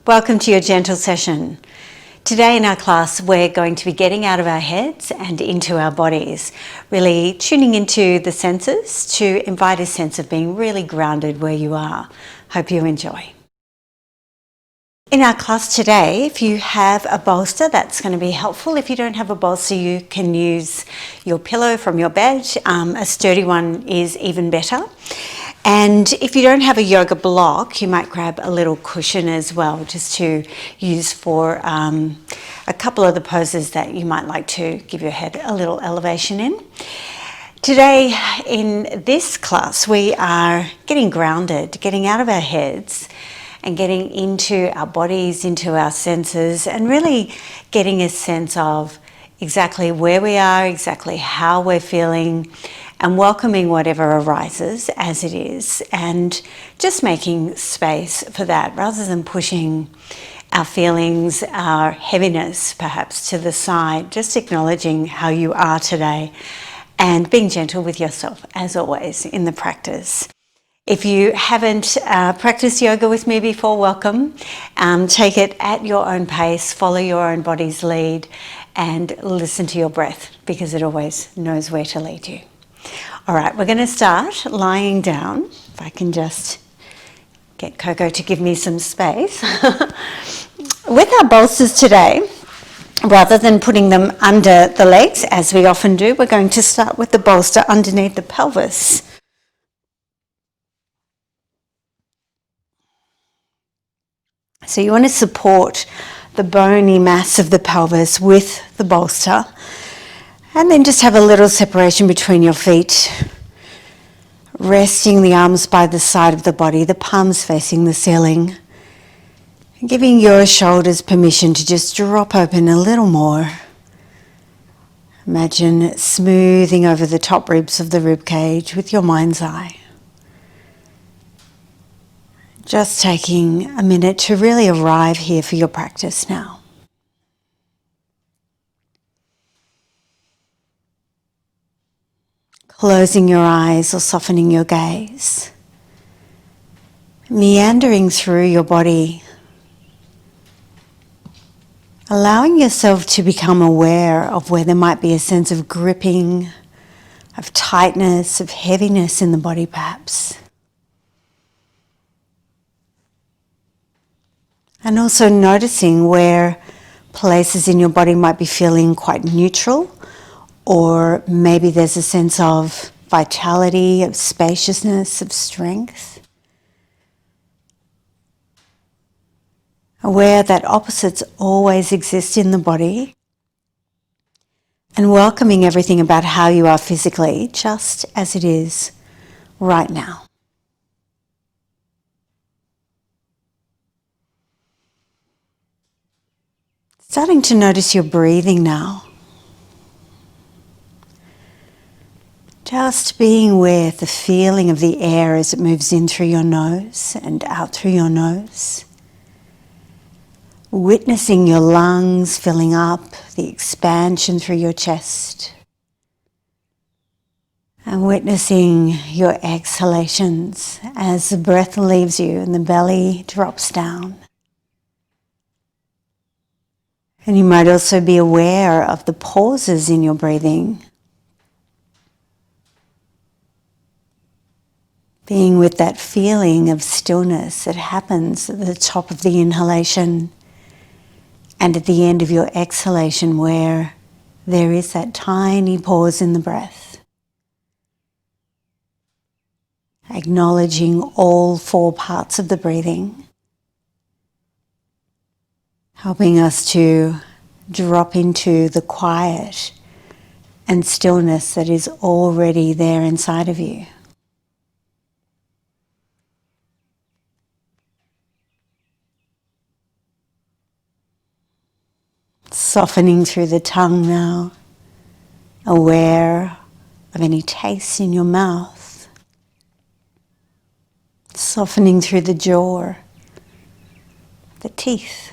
Welcome to your gentle session. Today in our class we're going to be getting out of our heads and into our bodies, really tuning into the senses to invite a sense of being really grounded where you are. Hope you enjoy. In our class today, if you have a bolster, that's going to be helpful. If you don't have a bolster, you can use your pillow from your bed. A sturdy one is even better. And if you don't have a yoga block, you might grab a little cushion as well, just to use for a couple of the poses that you might like to give your head a little elevation in. Today in this class, we are getting grounded, getting out of our heads and getting into our bodies, into our senses, and really getting a sense of exactly where we are, exactly how we're feeling, and welcoming whatever arises as it is, and just making space for that rather than pushing our feelings, our heaviness perhaps to the side, just acknowledging how you are today and being gentle with yourself as always in the practice. If you haven't practiced yoga with me before, welcome. Take it at your own pace, follow your own body's lead, and listen to your breath because it always knows where to lead you. All right, we're going to start lying down. If I can just get Coco to give me some space. With our bolsters today, rather than putting them under the legs, as we often do, we're going to start with the bolster underneath the pelvis. So you want to support the bony mass of the pelvis with the bolster. And then just have a little separation between your feet. Resting the arms by the side of the body, the palms facing the ceiling. Giving your shoulders permission to just drop open a little more. Imagine smoothing over the top ribs of the rib cage with your mind's eye. Just taking a minute to really arrive here for your practice now. Closing your eyes or softening your gaze. Meandering through your body. Allowing yourself to become aware of where there might be a sense of gripping, of tightness, of heaviness in the body perhaps. And also noticing where places in your body might be feeling quite neutral, or maybe there's a sense of vitality, of spaciousness, of strength. Aware that opposites always exist in the body, and welcoming everything about how you are physically, just as it is right now. Starting to notice your breathing now. Just being with the feeling of the air as it moves in through your nose and out through your nose. Witnessing your lungs filling up, the expansion through your chest. And witnessing your exhalations as the breath leaves you and the belly drops down. And you might also be aware of the pauses in your breathing. Being with that feeling of stillness that happens at the top of the inhalation and at the end of your exhalation, where there is that tiny pause in the breath. Acknowledging all four parts of the breathing. Helping us to drop into the quiet and stillness that is already there inside of you. Softening through the tongue now, aware of any taste in your mouth. Softening through the jaw, the teeth.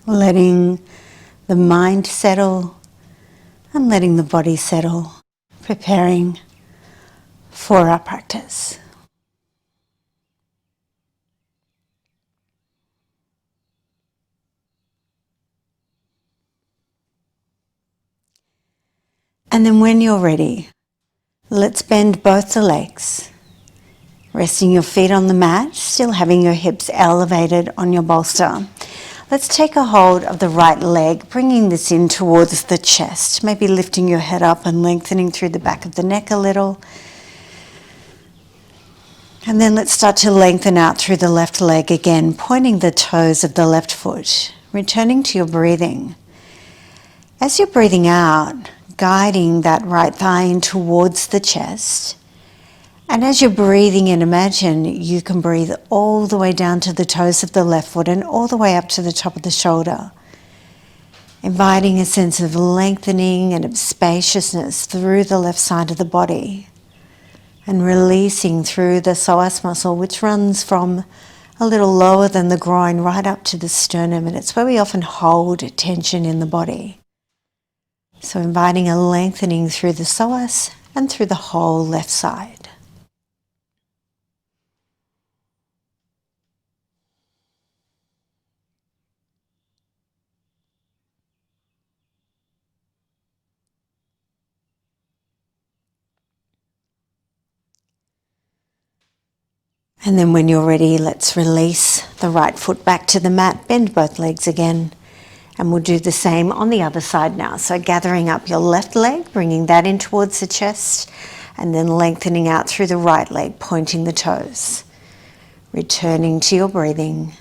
Letting the mind settle and letting the body settle, preparing for our practice. And then when you're ready, let's bend both the legs, resting your feet on the mat, still having your hips elevated on your bolster. Let's take a hold of the right leg, bringing this in towards the chest, maybe lifting your head up and lengthening through the back of the neck a little. And then let's start to lengthen out through the left leg again, pointing the toes of the left foot, returning to your breathing. As you're breathing out, guiding that right thigh in towards the chest. And as you're breathing in, imagine you can breathe all the way down to the toes of the left foot and all the way up to the top of the shoulder, inviting a sense of lengthening and of spaciousness through the left side of the body, and releasing through the psoas muscle, which runs from a little lower than the groin right up to the sternum, and it's where we often hold tension in the body. So inviting a lengthening through the psoas and through the whole left side. And then when you're ready, let's release the right foot back to the mat, bend both legs again. And we'll do the same on the other side now. So gathering up your left leg, bringing that in towards the chest, and then lengthening out through the right leg, pointing the toes. Returning to your breathing.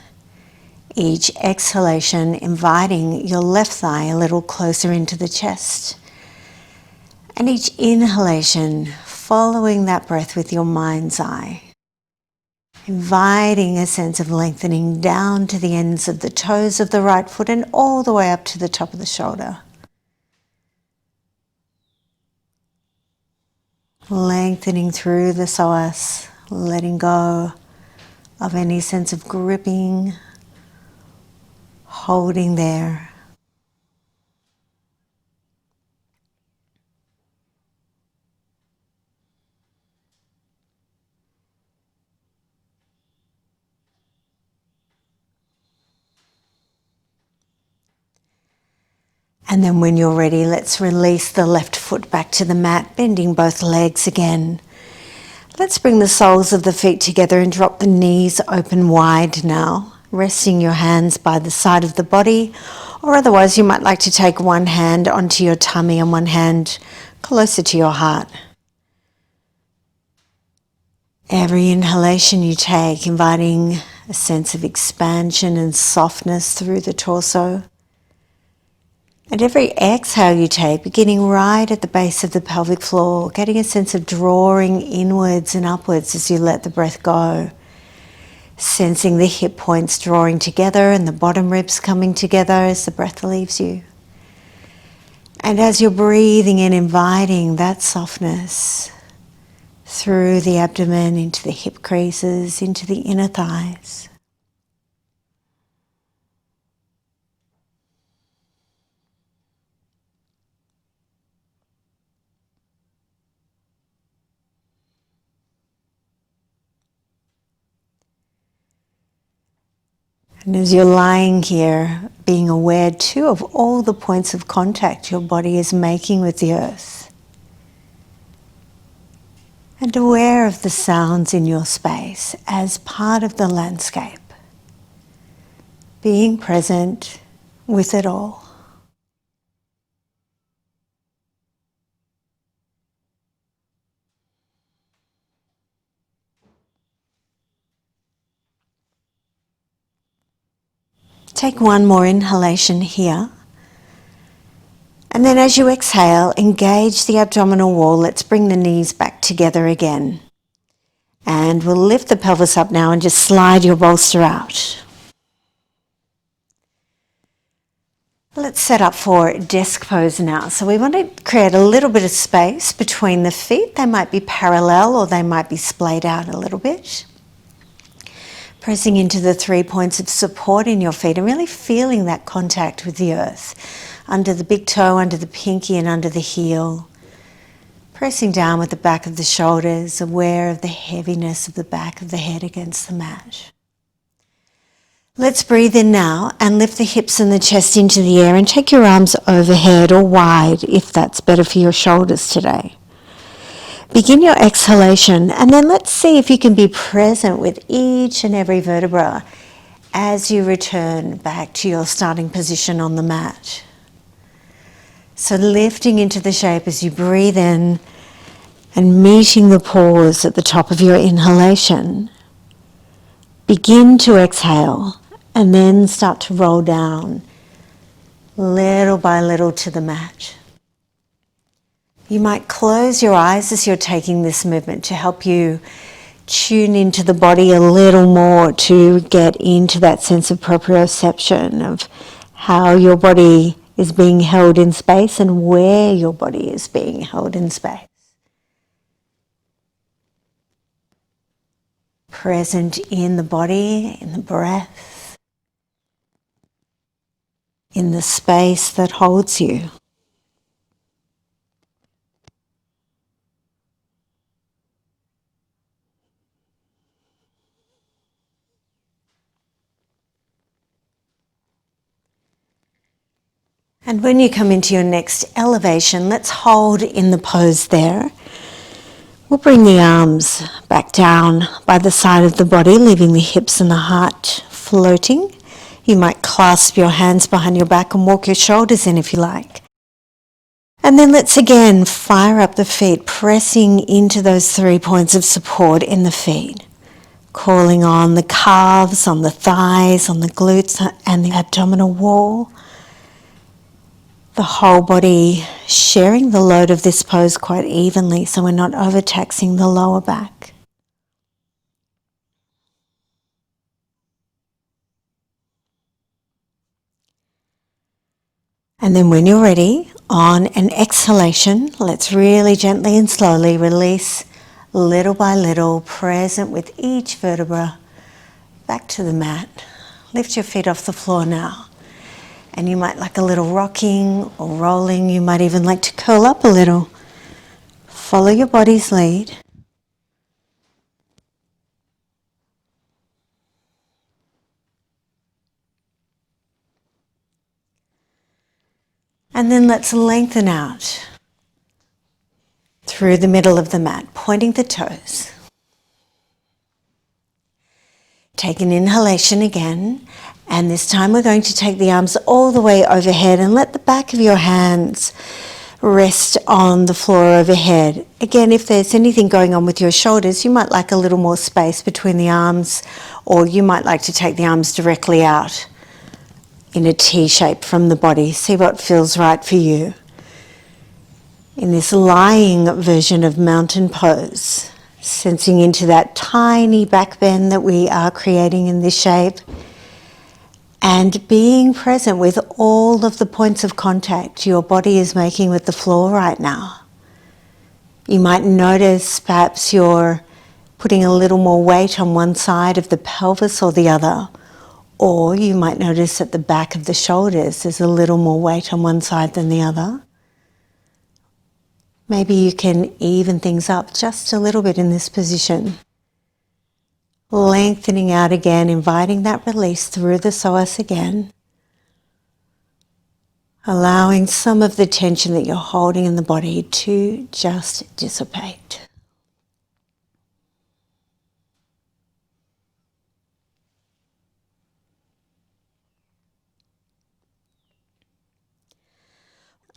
Each exhalation, inviting your left thigh a little closer into the chest. And each inhalation, following that breath with your mind's eye. Inviting a sense of lengthening down to the ends of the toes of the right foot and all the way up to the top of the shoulder. Lengthening through the psoas, letting go of any sense of gripping, holding there. And then when you're ready, let's release the left foot back to the mat, bending both legs again. Let's bring the soles of the feet together and drop the knees open wide now, resting your hands by the side of the body, or otherwise you might like to take one hand onto your tummy and one hand closer to your heart. Every inhalation you take, inviting a sense of expansion and softness through the torso. And every exhale you take, beginning right at the base of the pelvic floor, getting a sense of drawing inwards and upwards as you let the breath go. Sensing the hip points drawing together and the bottom ribs coming together as the breath leaves you. And as you're breathing in, inviting that softness through the abdomen, into the hip creases, into the inner thighs. And as you're lying here, being aware too of all the points of contact your body is making with the earth. And aware of the sounds in your space as part of the landscape. Being present with it all. Take one more inhalation here. And then as you exhale, engage the abdominal wall. Let's bring the knees back together again. And we'll lift the pelvis up now and just slide your bolster out. Let's set up for desk pose now. So we want to create a little bit of space between the feet. They might be parallel or they might be splayed out a little bit. Pressing into the 3 points of support in your feet and really feeling that contact with the earth. Under the big toe, under the pinky and under the heel. Pressing down with the back of the shoulders, aware of the heaviness of the back of the head against the mat. Let's breathe in now and lift the hips and the chest into the air and take your arms overhead or wide if that's better for your shoulders today. Begin your exhalation and then let's see if you can be present with each and every vertebra as you return back to your starting position on the mat. So lifting into the shape as you breathe in and meeting the pause at the top of your inhalation. Begin to exhale and then start to roll down little by little to the mat. You might close your eyes as you're taking this movement to help you tune into the body a little more, to get into that sense of proprioception of how your body is being held in space and where your body is being held in space. Present in the body, in the breath, in the space that holds you. And when you come into your next elevation, let's hold in the pose there. We'll bring the arms back down by the side of the body, leaving the hips and the heart floating. You might clasp your hands behind your back and walk your shoulders in if you like. And then let's again fire up the feet, pressing into those 3 points of support in the feet. Calling on the calves, on the thighs, on the glutes and the abdominal wall. The whole body sharing the load of this pose quite evenly so we're not overtaxing the lower back. And then when you're ready, on an exhalation, let's really gently and slowly release little by little, present with each vertebra, back to the mat. Lift your feet off the floor now. And you might like a little rocking or rolling. You might even like to curl up a little. Follow your body's lead. And then let's lengthen out through the middle of the mat, pointing the toes. Take an inhalation again. And this time we're going to take the arms all the way overhead and let the back of your hands rest on the floor overhead. Again, if there's anything going on with your shoulders, you might like a little more space between the arms, or you might like to take the arms directly out in a T shape from the body. See what feels right for you. In this lying version of mountain pose, sensing into that tiny back bend that we are creating in this shape. And being present with all of the points of contact your body is making with the floor right now. You might notice perhaps you're putting a little more weight on one side of the pelvis or the other. Or you might notice at the back of the shoulders there's a little more weight on one side than the other. Maybe you can even things up just a little bit in this position. Lengthening out again, inviting that release through the psoas again. Allowing some of the tension that you're holding in the body to just dissipate.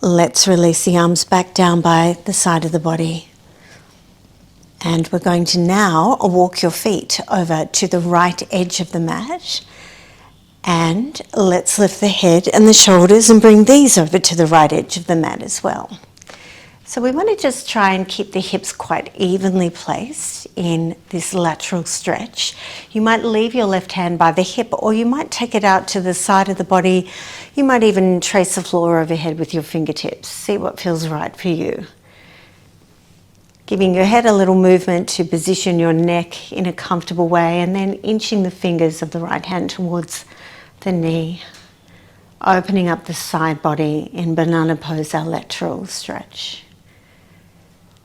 Let's release the arms back down by the side of the body. And we're going to now walk your feet over to the right edge of the mat. And let's lift the head and the shoulders and bring these over to the right edge of the mat as well. So we want to just try and keep the hips quite evenly placed in this lateral stretch. You might leave your left hand by the hip, or you might take it out to the side of the body. You might even trace the floor overhead with your fingertips. See what feels right for you. Giving your head a little movement to position your neck in a comfortable way, and then inching the fingers of the right hand towards the knee. Opening up the side body in banana pose, our lateral stretch.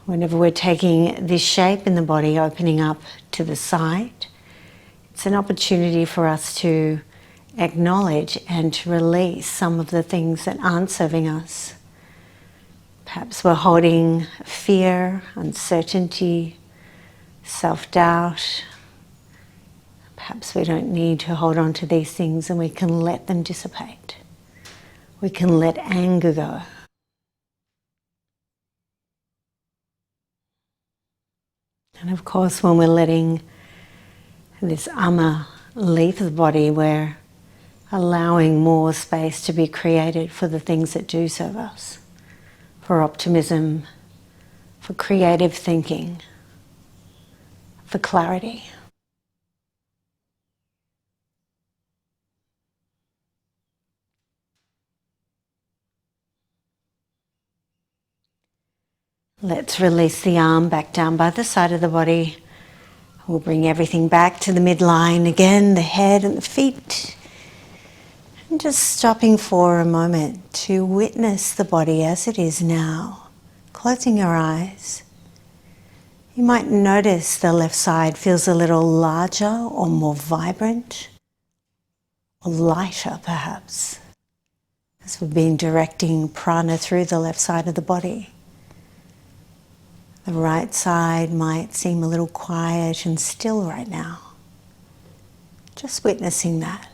Whenever we're taking this shape in the body, opening up to the side, it's an opportunity for us to acknowledge and to release some of the things that aren't serving us. Perhaps we're holding fear, uncertainty, self-doubt. Perhaps we don't need to hold on to these things and we can let them dissipate. We can let anger go. And of course, when we're letting this ama leave the body, we're allowing more space to be created for the things that do serve us, for optimism, for creative thinking, for clarity. Let's release the arm back down by the side of the body. We'll bring everything back to the midline again, the head and the feet. And just stopping for a moment to witness the body as it is now. Closing your eyes. You might notice the left side feels a little larger or more vibrant, or lighter perhaps, as we've been directing prana through the left side of the body. The right side might seem a little quiet and still right now. Just witnessing that.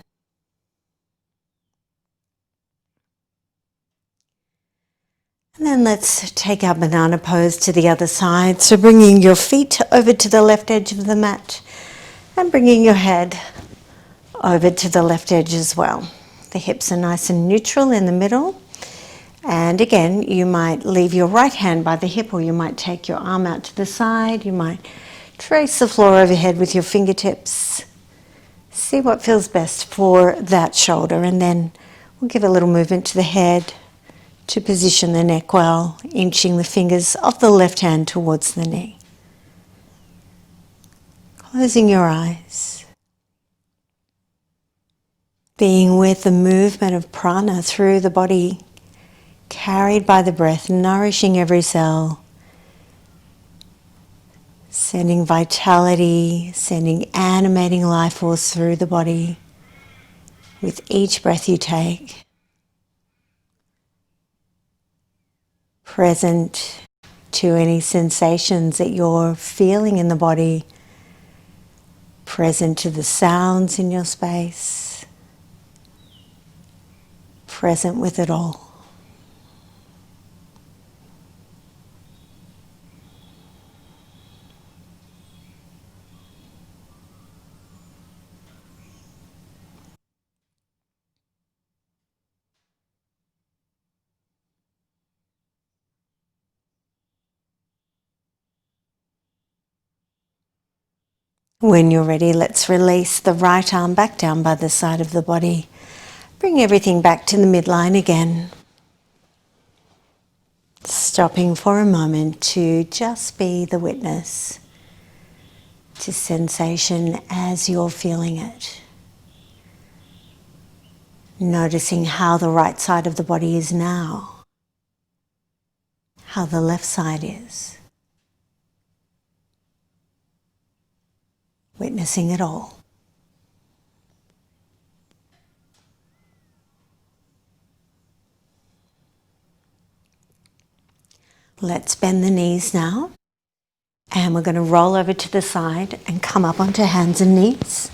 And then let's take our banana pose to the other side. So bringing your feet over to the left edge of the mat and bringing your head over to the left edge as well. The hips are nice and neutral in the middle. And again, you might leave your right hand by the hip, or you might take your arm out to the side. You might trace the floor overhead with your fingertips. See what feels best for that shoulder, and then we'll give a little movement to the head to position the neck well, inching the fingers of the left hand towards the knee. Closing your eyes. Being with the movement of prana through the body, carried by the breath, nourishing every cell, sending vitality, sending animating life force through the body with each breath you take. Present to any sensations that you're feeling in the body, present to the sounds in your space, present with it all. When you're ready, let's release the right arm back down by the side of the body. Bring everything back to the midline again. Stopping for a moment to just be the witness to sensation as you're feeling it. Noticing how the right side of the body is now, how the left side is. Witnessing it all. Let's bend the knees now. And we're going to roll over to the side and come up onto hands and knees.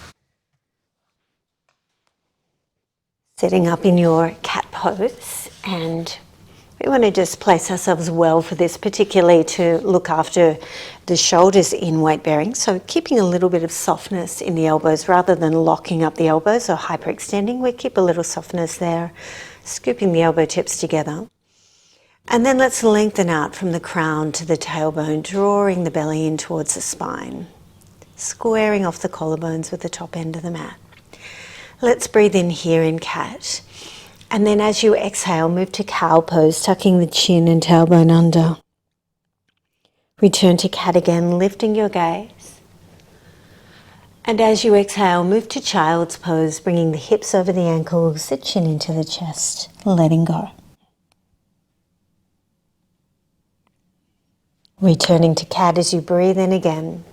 Sitting up in your cat pose, and we want to just place ourselves well for this, particularly to look after the shoulders in weight bearing. So keeping a little bit of softness in the elbows rather than locking up the elbows or hyperextending. We keep a little softness there, scooping the elbow tips together. And then let's lengthen out from the crown to the tailbone, drawing the belly in towards the spine, squaring off the collarbones with the top end of the mat. Let's breathe in here in cat. And then as you exhale, move to cow pose, tucking the chin and tailbone under. Return to cat again, lifting your gaze. And as you exhale, move to child's pose, bringing the hips over the ankles, the chin into the chest, letting go. Returning to cat as you breathe in again.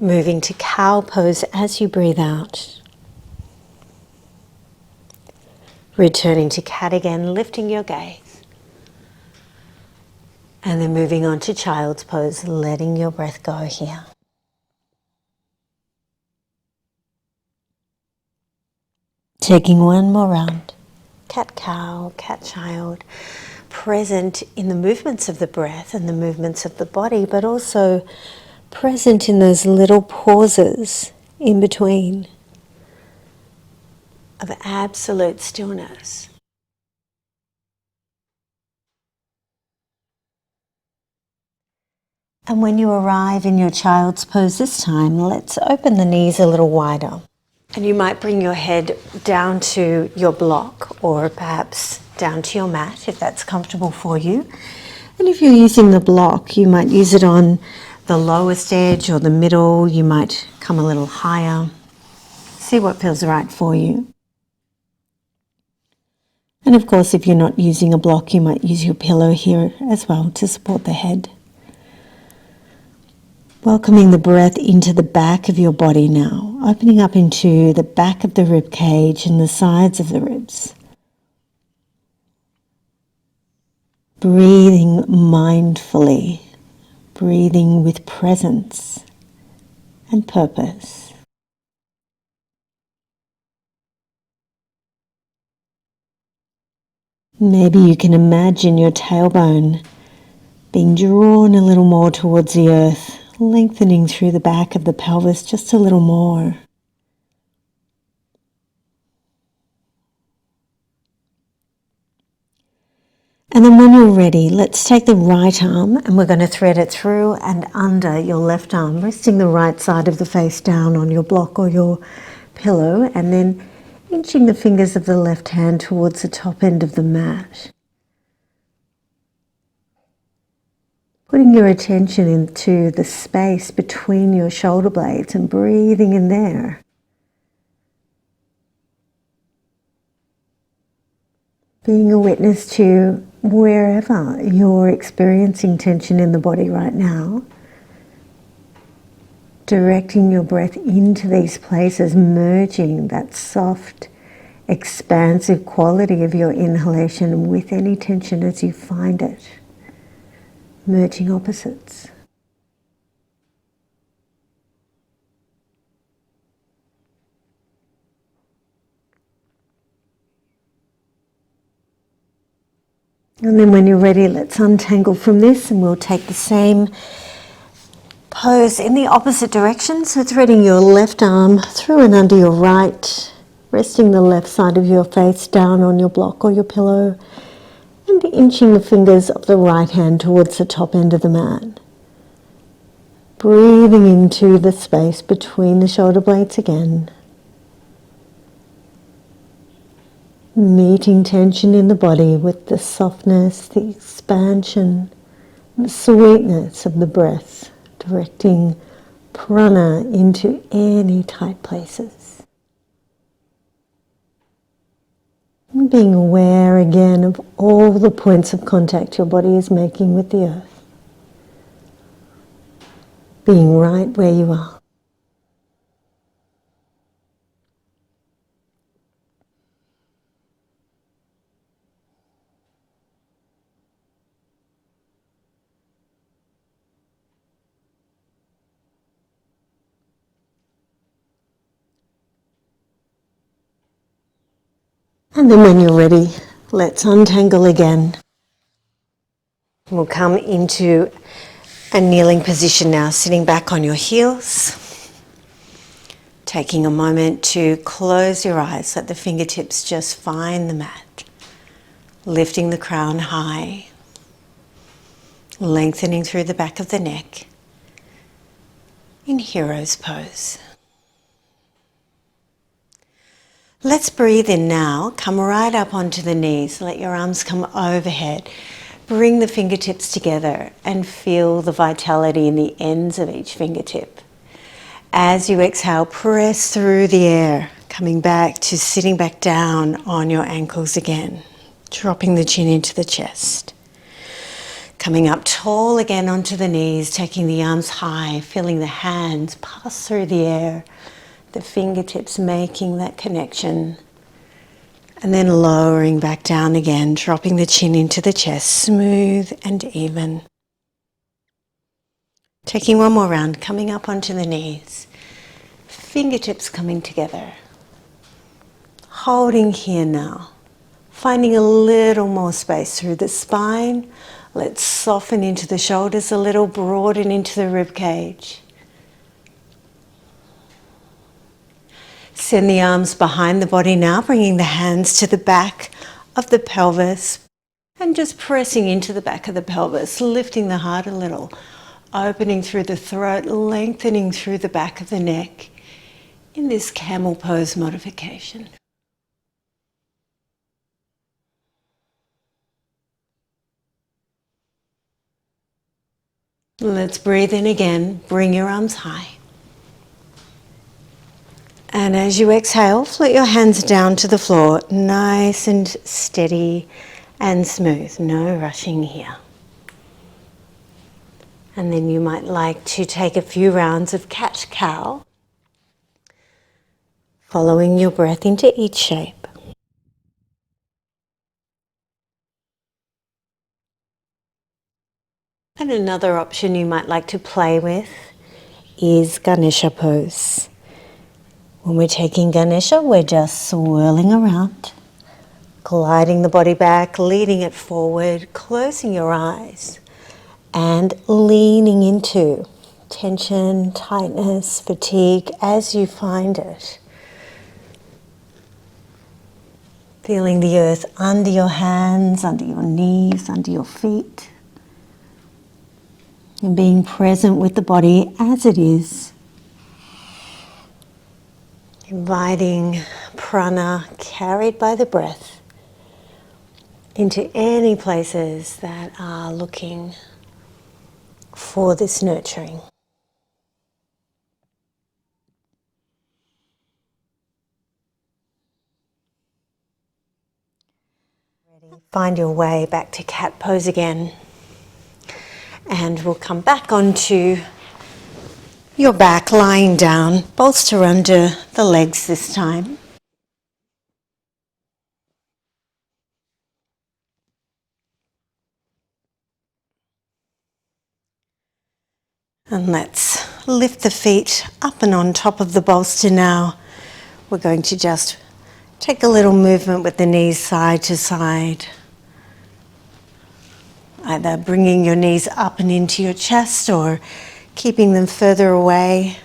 Moving to cow pose as you breathe out. Returning to cat again, lifting your gaze. And then moving on to child's pose, letting your breath go here. Taking one more round. Cat cow, cat child. Present in the movements of the breath and the movements of the body, but also present in those little pauses in between of absolute stillness. And when you arrive in your child's pose this time, let's open the knees a little wider. And you might bring your head down to your block or perhaps down to your mat if that's comfortable for you. And if you're using the block, you might use it on the lowest edge or the middle. You might come a little higher. See what feels right for you. And of course, if you're not using a block, you might use your pillow here as well to support the head. Welcoming the breath into the back of your body now, opening up into the back of the rib cage and the sides of the ribs. Breathing mindfully, breathing with presence and purpose. Maybe you can imagine your tailbone being drawn a little more towards the earth, lengthening through the back of the pelvis just a little more. And then when you're ready, let's take the right arm and we're going to thread it through and under your left arm, resting the right side of the face down on your block or your pillow, and then inching the fingers of the left hand towards the top end of the mat. Putting your attention into the space between your shoulder blades and breathing in there. Being a witness to wherever you're experiencing tension in the body right now. Directing your breath into these places, merging that soft, expansive quality of your inhalation with any tension as you find it. Merging opposites. And then when you're ready, let's untangle from this and we'll take the same pose in the opposite direction. So threading your left arm through and under your right, resting the left side of your face down on your block or your pillow, and inching the fingers of the right hand towards the top end of the mat. Breathing into the space between the shoulder blades again. Meeting tension in the body with the softness, the expansion, the sweetness of the breath, directing prana into any tight places. And being aware again of all the points of contact your body is making with the earth. Being right where you are. And then when you're ready, let's untangle again. We'll come into a kneeling position now, sitting back on your heels. Taking a moment to close your eyes, let the fingertips just find the mat. Lifting the crown high. Lengthening through the back of the neck. In hero's pose. Let's breathe in now, come right up onto the knees, let your arms come overhead. Bring the fingertips together and feel the vitality in the ends of each fingertip. As you exhale, press through the air, coming back to sitting back down on your ankles again, dropping the chin into the chest. Coming up tall again onto the knees, taking the arms high, feeling the hands pass through the air, the fingertips making that connection. And then lowering back down again, dropping the chin into the chest, smooth and even. Taking one more round, coming up onto the knees, fingertips coming together. Holding here now, finding a little more space through the spine. Let's soften into the shoulders a little, broaden into the rib cage. Send the arms behind the body now, bringing the hands to the back of the pelvis and just pressing into the back of the pelvis, lifting the heart a little, opening through the throat, lengthening through the back of the neck in this camel pose modification. Let's breathe in again, bring your arms high. And as you exhale, float your hands down to the floor, nice and steady and smooth, no rushing here. And then you might like to take a few rounds of cat-cow, following your breath into each shape. And another option you might like to play with is Ganesha pose. When we're taking Ganesha, we're just swirling around, gliding the body back, leading it forward, closing your eyes, and leaning into tension, tightness, fatigue as you find it. Feeling the earth under your hands, under your knees, under your feet. And being present with the body as it is. Inviting prana carried by the breath into any places that are looking for this nurturing. Find your way back to cat pose again. And we'll come back onto your back, lying down, bolster under the legs this time. And let's lift the feet up and on top of the bolster now. We're going to just take a little movement with the knees side to side. Either bringing your knees up and into your chest or keeping them further away.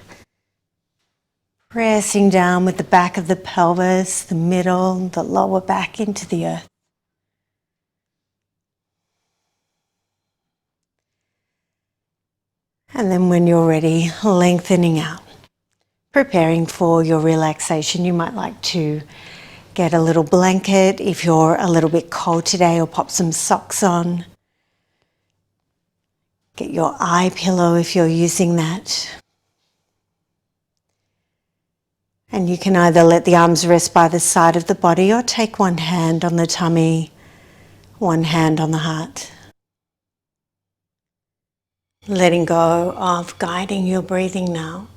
Pressing down with the back of the pelvis, the middle, the lower back into the earth. And then when you're ready, lengthening out. Preparing for your relaxation, you might like to get a little blanket if you're a little bit cold today, or pop some socks on. Get your eye pillow if you're using that. And you can either let the arms rest by the side of the body or take one hand on the tummy, one hand on the heart. Letting go of guiding your breathing now.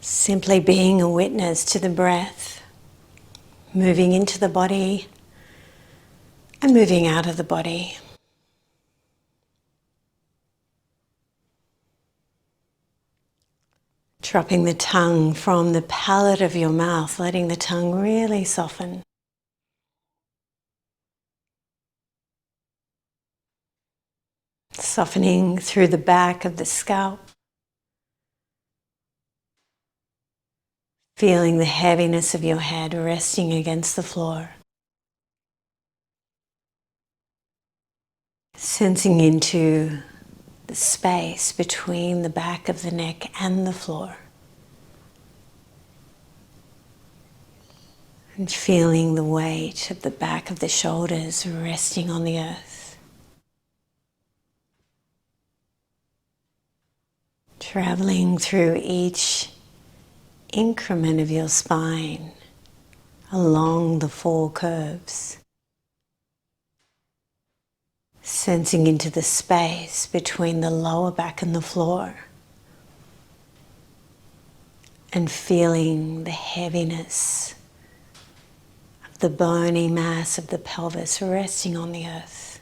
Simply being a witness to the breath, moving into the body and moving out of the body. Dropping the tongue from the palate of your mouth, letting the tongue really soften. Softening through the back of the scalp. Feeling the heaviness of your head resting against the floor. Sensing into the space between the back of the neck and the floor. And feeling the weight of the back of the shoulders resting on the earth. Traveling through each increment of your spine along the four curves. Sensing into the space between the lower back and the floor, and feeling the heaviness of the bony mass of the pelvis resting on the earth.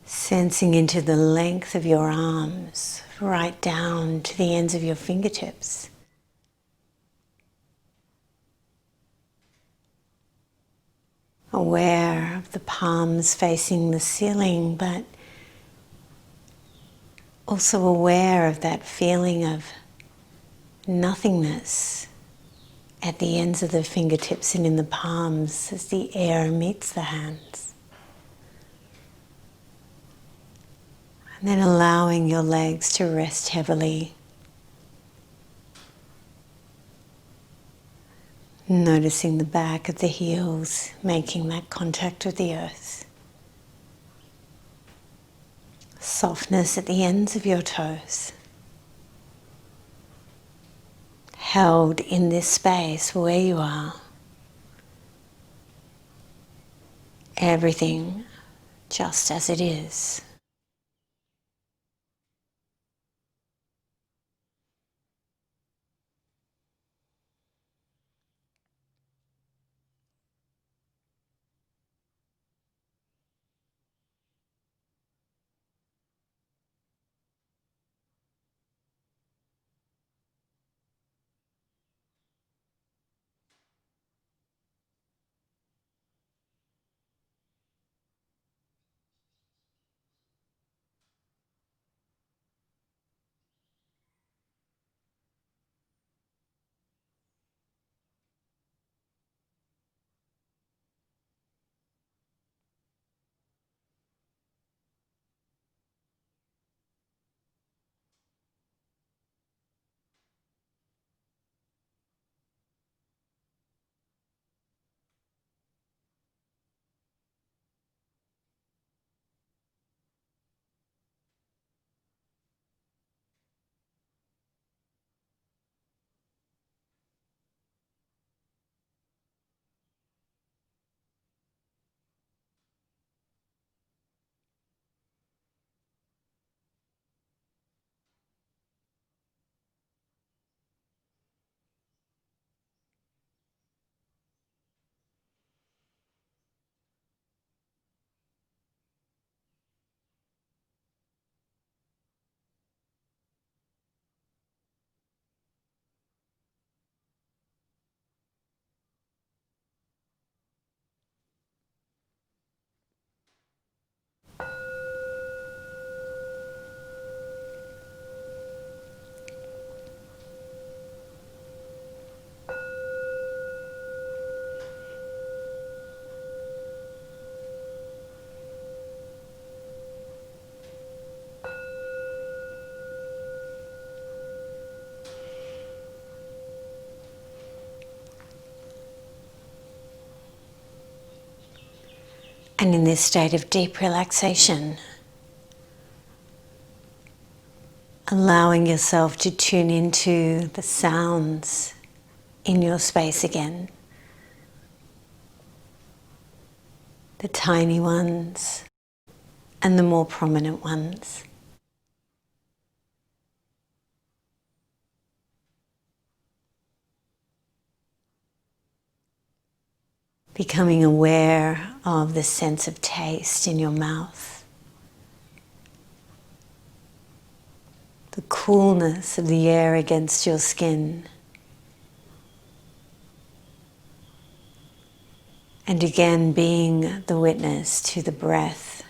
Sensing into the length of your arms, right down to the ends of your fingertips. Aware of the palms facing the ceiling, but also aware of that feeling of nothingness at the ends of the fingertips and in the palms as the air meets the hands. And then allowing your legs to rest heavily. Noticing the back of the heels making that contact with the earth. Softness at the ends of your toes. Held in this space where you are. Everything just as it is. And in this state of deep relaxation, allowing yourself to tune into the sounds in your space again. The tiny ones and the more prominent ones. Becoming aware of the sense of taste in your mouth. The coolness of the air against your skin. And again being the witness to the breath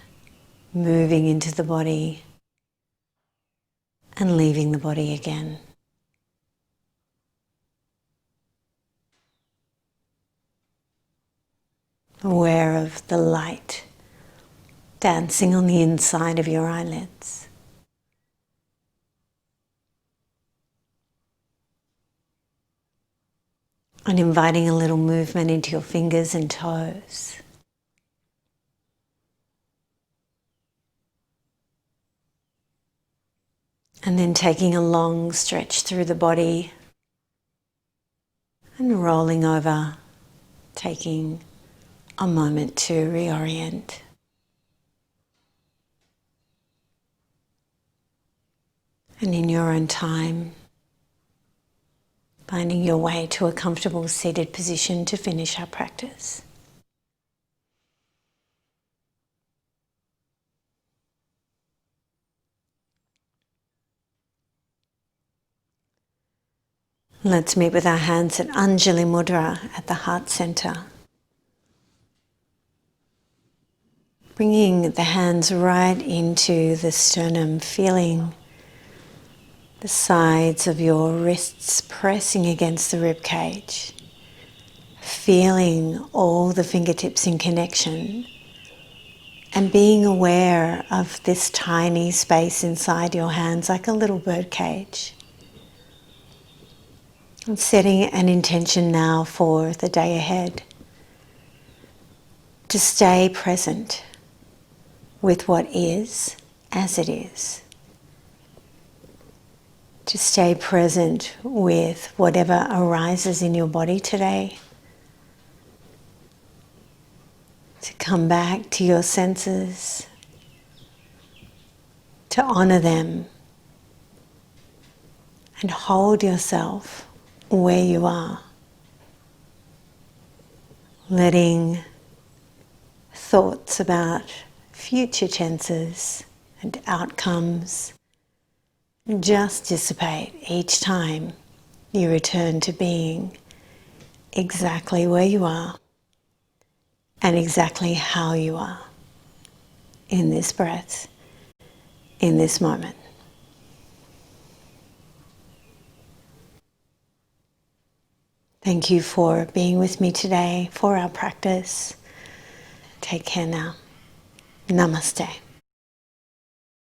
moving into the body and leaving the body again. Aware of the light dancing on the inside of your eyelids. And inviting a little movement into your fingers and toes. And then taking a long stretch through the body and rolling over taking a moment to reorient. And in your own time, finding your way to a comfortable seated position to finish our practice. Let's meet with our hands at Anjali Mudra at the heart center. Bringing the hands right into the sternum, feeling the sides of your wrists pressing against the rib cage. Feeling all the fingertips in connection and being aware of this tiny space inside your hands like a little bird cage. And setting an intention now for the day ahead to stay present with what is as it is. To stay present with whatever arises in your body today. To come back to your senses, to honor them, and hold yourself where you are. Letting thoughts about future tenses and outcomes just dissipate each time you return to being exactly where you are and exactly how you are in this breath, in this moment. Thank you for being with me today for our practice. Take care now. Namaste.